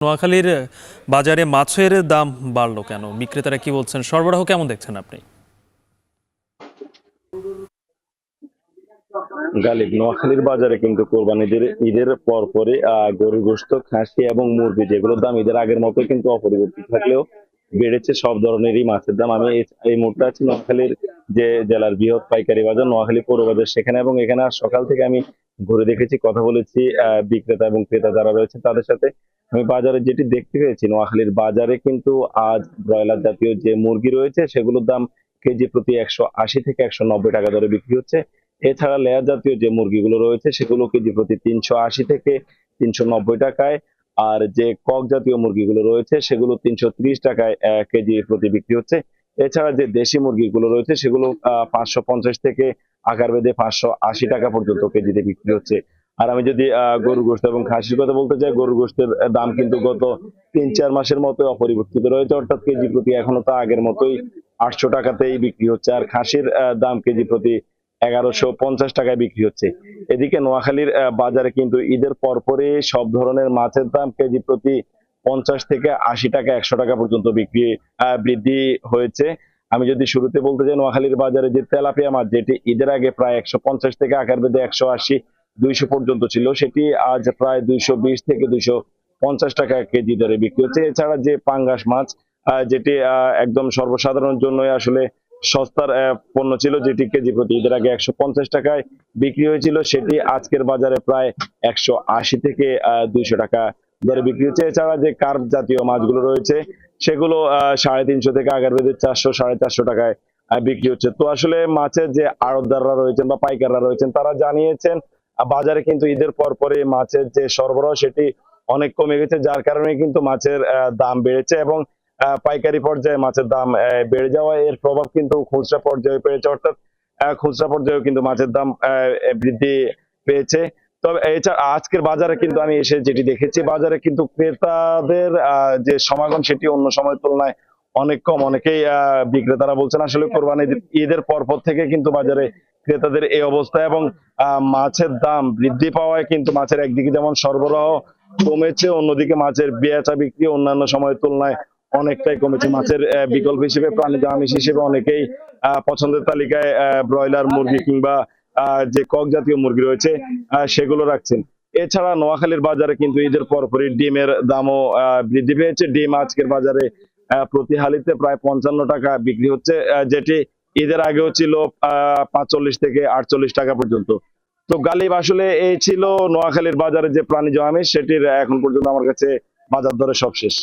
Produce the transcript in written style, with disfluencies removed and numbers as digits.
নোয়াখালীর বাজারে মাছের দাম বাড়লো কেন? বিক্রেতারা কি বলছেন? সরবরাহ কেমন দেখছেন আপনি? গালিব নোয়াখালীর বাজারে কিন্তু কোরবানিদের ঈদের পরপরই গরুর গোশত, খাসি এবং মুরগি যেগুলোর দাম ঈদের আগের মতো কিন্তু অপরিবর্তিত থাকলেও বেড়েছে সব ধরনেরই মাছের দাম। আমি এই মুহূর্তে আছি নোয়াখালীর যে জেলার বৃহৎ পাইকারি বাজার নোয়াখালী পৌর বাজার সেখানে, এবং এখানে আজ সকাল থেকে আমি ঘুরে দেখেছি, কথা বলেছি বিক্রেতা এবং ক্রেতা যারা রয়েছে তাদের সাথে। আমি বাজারে যেটি দেখতে পেয়েছি, নোয়াখালীর বাজারে কিন্তু আজ ব্রয়লার জাতীয় যে মুরগি রয়েছে সেগুলোর দাম কেজি প্রতি 180 থেকে 190 টাকা দরে বিক্রি হচ্ছে। এছাড়া লেয়ার জাতীয় যে মুরগিগুলো রয়েছে সেগুলো কেজি প্রতি 380 থেকে 390 টাকায়, আর যে কক জাতীয় মুরগিগুলো রয়েছে সেগুলো 330 টাকায় কেজি প্রতি বিক্রি হচ্ছে। এছাড়া যে দেশি মুরগিগুলো রয়েছে সেগুলো 550 থেকে আকার বেঁধে 580 টাকা পর্যন্ত কেজিতে বিক্রি হচ্ছে। আর আমি যদি গরুর গোশত এবং খাসির কথা বলতে চাই, গরুর গোশতের দাম কিন্তু গত 3-4 মাসের মতো অপরিবর্তিত রয়েছে, অর্থাৎ কেজি প্রতি এখনো তো আগের মতোই 800 টাকাতেই বিক্রি হচ্ছে। আর খাসির দাম কেজি প্রতি 1150 টাকায় বিক্রি হচ্ছে। এদিকে নোয়াখালীর বাজারে কিন্তু ঈদের পরপরই সব ধরনের মাছের দাম কেজি প্রতি 50 থেকে 80 টাকা, 100 টাকা পর্যন্ত বৃদ্ধি হয়েছে। আমি যদি শুরুতে বলতে চাই, নোয়াখালীর বাজারে যে তেলাপিয়া মাছ যেটি ঈদের আগে প্রায় 150 থেকে আকার বেঁধে 180, 200 পর্যন্ত ছিল, সেটি আজ প্রায় 220 থেকে 250 টাকা কেজি দরে বিক্রি হচ্ছে। এছাড়া যে পাঙ্গাস মাছ যেটি একদম সর্বসাধারণের জন্য আসলে সস্তার পণ্য ছিল, যেটি কেজি প্রতি ঈদের আগে 150 টাকায় বিক্রি হয়েছিল, সেটি আজকের বাজারে প্রায় 180 থেকে 200 টাকা দরে বিক্রি হচ্ছে। এছাড়া যে কার্প জাতীয় মাছগুলো রয়েছে সেগুলো 350 থেকে আগার বেঁধে 400, 450 টাকায় বিক্রি হচ্ছে। তো আসলে মাছের যে আড়তদাররা রয়েছেন বা পাইকাররা রয়েছেন তারা জানিয়েছেন বাজারে কিন্তু ঈদের পরপরই মাছের যে সরবরাহ সেটি অনেক কমে গেছে, যার কারণে কিন্তু মাছের দাম বেড়েছে, এবং পাইকারি পর্যায়ে মাছের দাম বেড়ে যাওয়া এর প্রভাব কিন্তু খুচরা পর্যায়ে পেয়েছে, অর্থাৎ খুচরা পর্যায়েও কিন্তু মাছের দাম বৃদ্ধি পেয়েছে। তবে এছাড়া আজকের বাজারে কিন্তু আমি এসে যেটি দেখেছি, বাজারে কিন্তু ক্রেতাদের যে সমাগম সেটি অন্য সময়ের তুলনায় অনেক কম। অনেকেই বিক্রেতারা বলছেন আসলে কোরবানি ঈদের পরপর থেকে কিন্তু বাজারে ক্রেতাদের এই অবস্থা, এবং মাছের দাম বৃদ্ধি পাওয়ায় কিন্তু মাছের একদিকে যেমন সরবরাহ কমেছে, অন্যদিকে মাছের বেচা বিক্রি অন্যান্য সময়ের তুলনায় অনেকটাই কমেছে। মাছের বিকল্প হিসেবে, প্রাণীজ আমিষ হিসেবে অনেকেই পছন্দের তালিকায় ব্রয়লার মুরগি কিংবা যে কক জাতীয় মুরগি রয়েছে সেগুলো রাখছেন। এছাড়া নোয়াখালীর বাজারে কিন্তু ঈদের পরপরই ডিমের দামও বৃদ্ধি পেয়েছে। ডিম আজকের বাজারে প্রতি হালিতে প্রায় 55 টাকা বিক্রি হচ্ছে, যেটি ঈদের আগেও ছিল 45 থেকে 48 টাকা পর্যন্ত। তো গালিব আসলে এই ছিল নোয়াখালীর বাজারে যে প্রাণীজ আমিষ সেটির এখন পর্যন্ত আমার কাছে বাজার দরে সব শেষ।